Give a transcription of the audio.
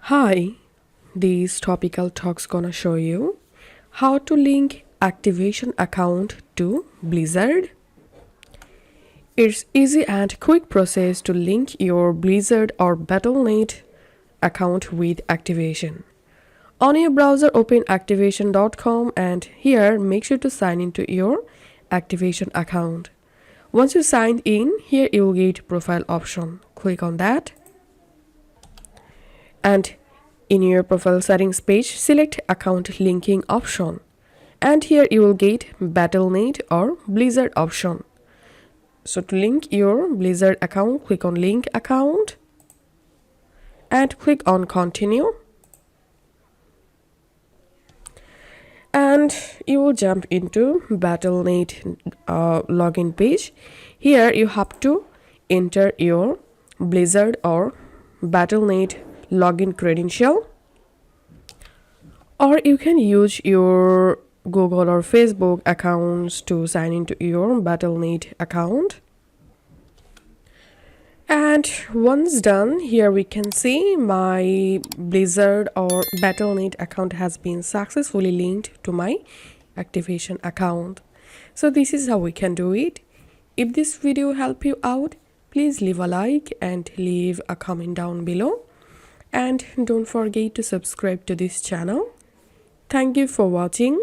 Hi, this topical talk's gonna show you how to link Activision account to Blizzard. It's easy and quick process to link your Blizzard or Battle.net account with Activision. On your browser, open activision.com and here make sure to sign into your Activision account. Once you signed in, here you will get profile option. Click on that. And in your profile settings page, select account linking option. And here you will get Battle.net or Blizzard option. So to link your Blizzard account, click on link account and click on continue. And you will jump into Battle.net login page. Here you have to enter your Blizzard or Battle.net login credential, or you can use your Google or Facebook accounts to sign into your Battle.net account. And once done, here we can see my Blizzard or Battle.net account has been successfully linked to my Activision account. So this is how we can do it. If this video helped you out, please leave a like and leave a comment down below. And don't forget to subscribe to this channel. Thank you for watching.